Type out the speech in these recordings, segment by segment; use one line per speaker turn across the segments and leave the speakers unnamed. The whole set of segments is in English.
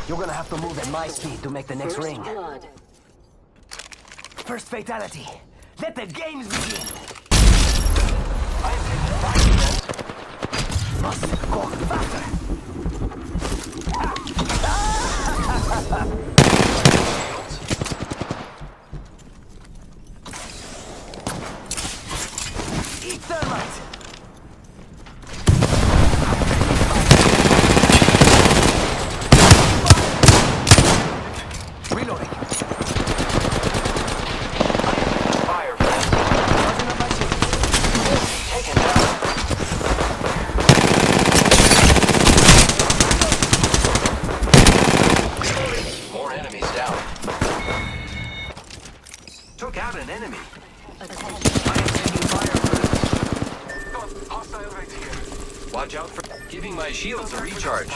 You're gonna have to move at my speed to make the next
First
ring.
blood.
First fatality. Let the games begin.
I am taking fire, friend.
Must go faster. Eat thermite. Reloading.
Fire, friend.
Charging up my shield.
Taken down. More enemies down. Took out an enemy. I am taking fire, friend. Hostile right here. Watch out for giving my shields a recharge.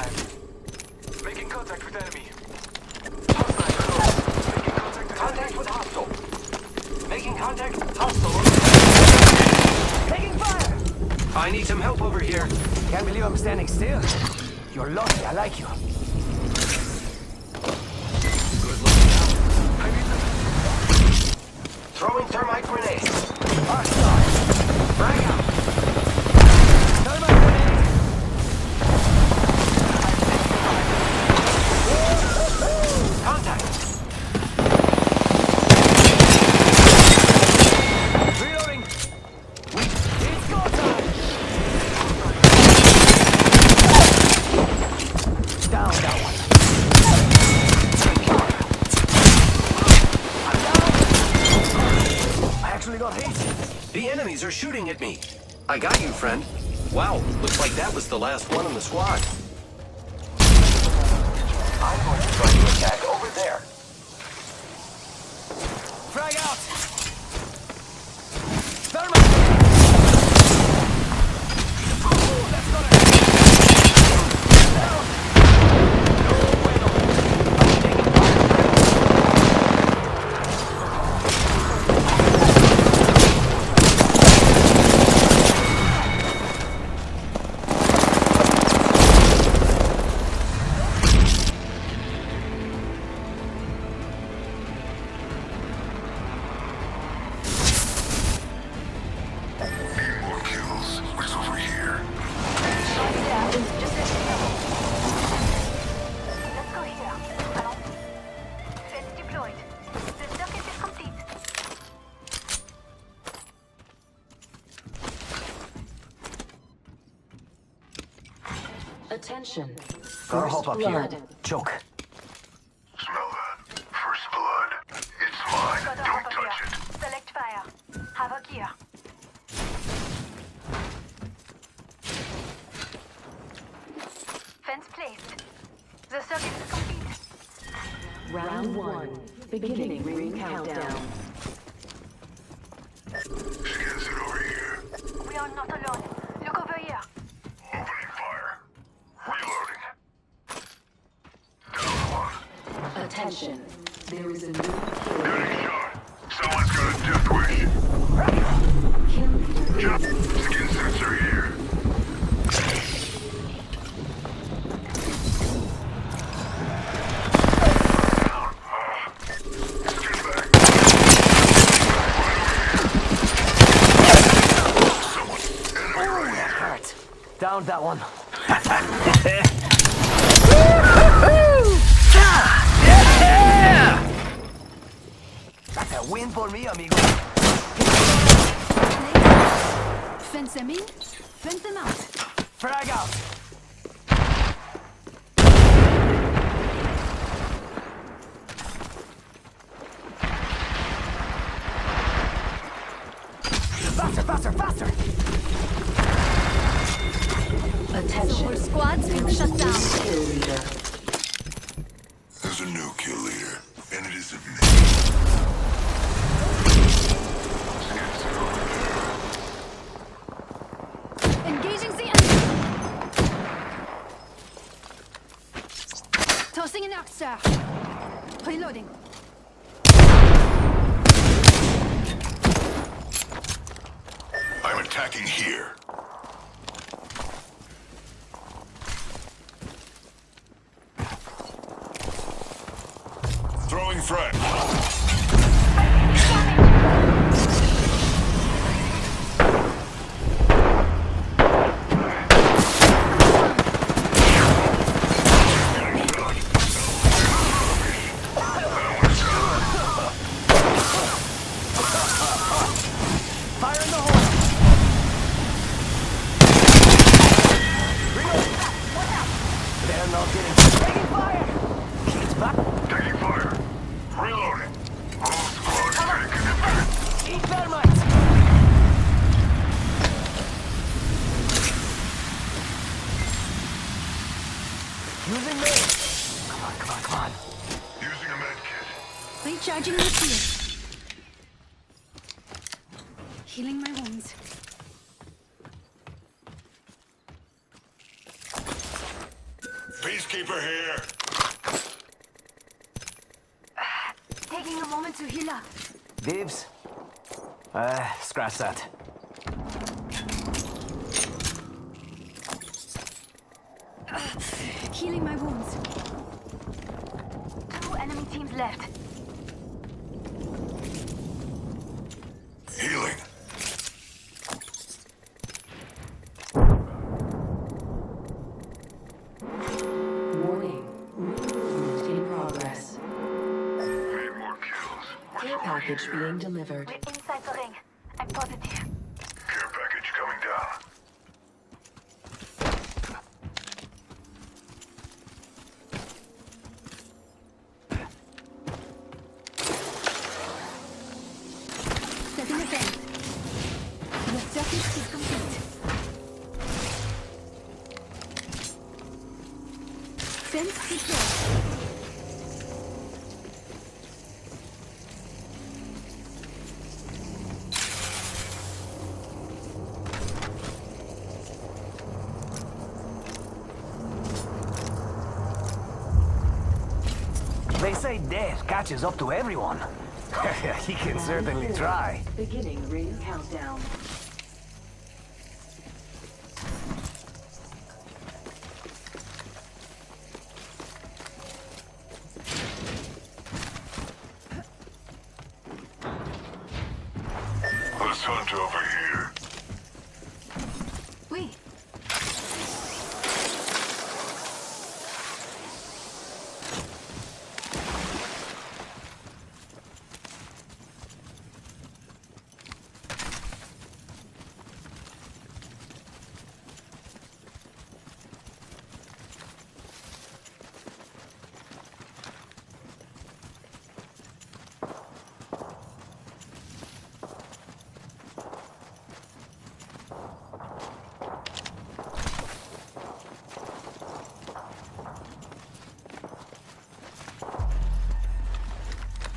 Making contact with enemy. Hostile close. Making contact with hostile. Making contact with hostile.
Taking fire.
I need some help over here.
Can't believe I'm standing still. You're lucky. I like you.
Good looking out. Throwing thermite grenade.
Hostile.
Frag out.
Thermite grenade.
Contact.
Reloading. It's go time. Down that one. I'm down. I actually got hit.
The enemies are shooting at me. I got you, friend. Wow, looks like that was the last one in the squad. I'm going to try to attack over there.
Frag out. Thermite. Ooh, that's gonna hit. Down. No bueno.
I'm taking fire, friend.
More kills. What's over here?
Let's go here. Alors, fence deployed. The circuit is complete.
Attention.
Gotta
First
hop up
blood.
here. Choke.
Smell that. First blood. It's mine.
Got a
Don't
hopper
touch
here.
it.
Select fire. Havoc here. Fence placed. The circuit is complete.
Round one. Beginning ring countdown.
Scans it over here.
We are not alone. Look over here.
Opening fire. Reloading. Down one.
Attention. There is a new
Getting shot. Someone's got a death wish.
kill leader.
Jump. Skin sensor here. Down. Skin back. Someone. Enemy right here.
Hurt. Down that one. That's a win for me, amigo.
Fence them in, fence them out.
Frag out. Faster, faster, faster!
Attention.
Whole squad's been shut down.
Kill leader.
There's a new kill leader, and it isn't me. Scans it over there.
Engaging the enemy. Tossing an arc, sir. Reloading.
I'm attacking here. Throwing frag.
Fire in the hole! Reload! They're not getting... Taking fire! He's back!
Taking fire. Reloading. All squads ready to defend.
Eat thermites! Using me! Come on, come on, come on.
Using a med kit.
Recharging my shield. Healing my wounds.
Peacekeeper here.
Taking a moment to heal up.
Dibs? Scratch that.
Healing my wounds.
2 enemy teams left.
Healing.
Warning. Movement in progress.
Made more kills.
Care package being delivered.
We're inside the ring. I'm positive.
Care package coming down.
Setting a fence. The circuit is complete. Fence secure.
They say death catches up to everyone. He can certainly try.
Beginning ring countdown.
Let's hunt over here.
Oui.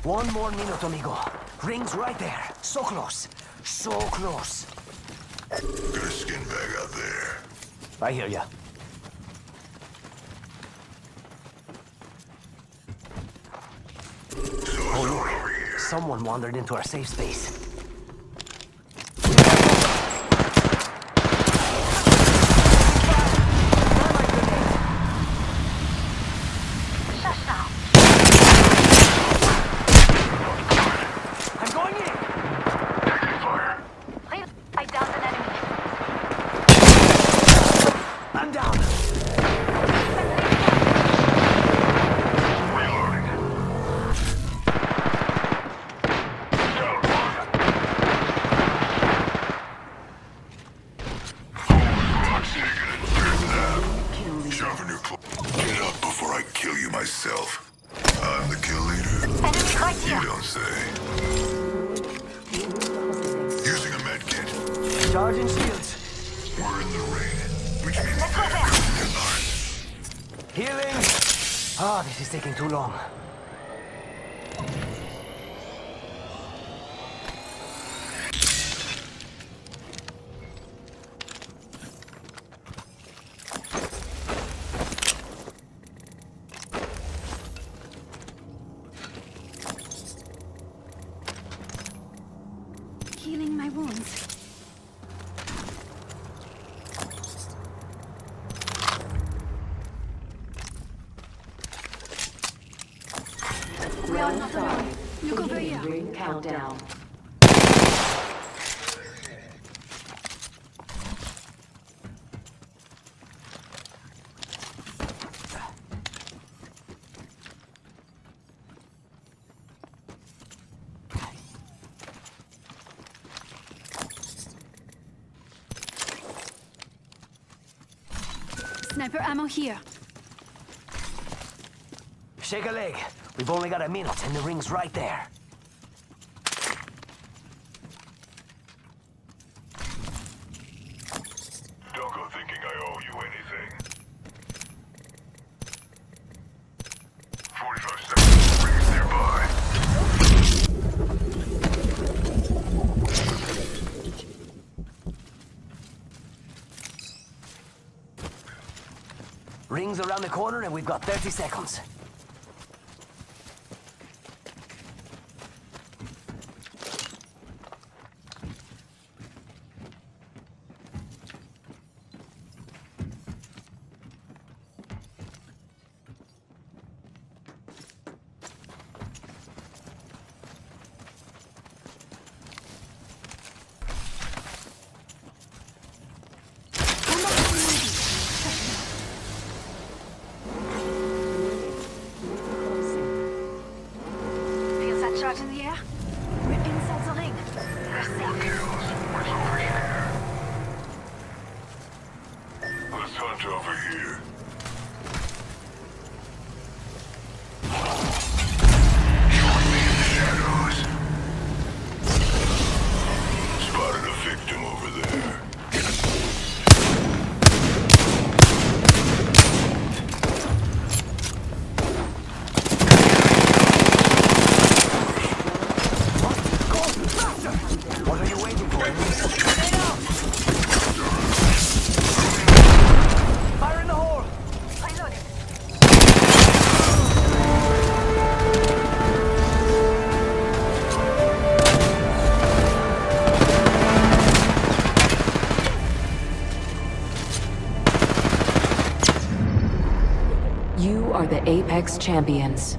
One more minute, amigo. Ring's right there. So close. So close.
Got a skin bag out there.
I hear ya.
So over here.
Someone wandered into our safe space.
Shush now.
I'm going in!
Taking fire.
I downed an enemy.
I'm down!
Reloading. Down one. Squad's taking a dirt nap. Sharpen your claw. Get up before I kill you myself. I'm the kill leader.
Enemy right
You
here.
don't say. Using a med kit.
Charging shields.
We're in the ring, which means
Let's go
they're
there.
coming in line.
Healing! Ah, this is taking too long.
Healing my wounds. on, not alone. Look over
Beginning
here.
ring countdown.
Sniper ammo here.
Shake a leg. We've only got a minute and the ring's right there.
Don't go thinking I owe you anything. 45 seconds. Rings nearby.
Ring's around the corner and we've got 30 seconds.
Feels that charge in the air? We're inside the ring. We're safe.
Let's hunt over here. Join me in the shadows. Spotted a victim over there.
What are you waiting for? Fire in the hole!
Reloading.
You are the Apex Champions.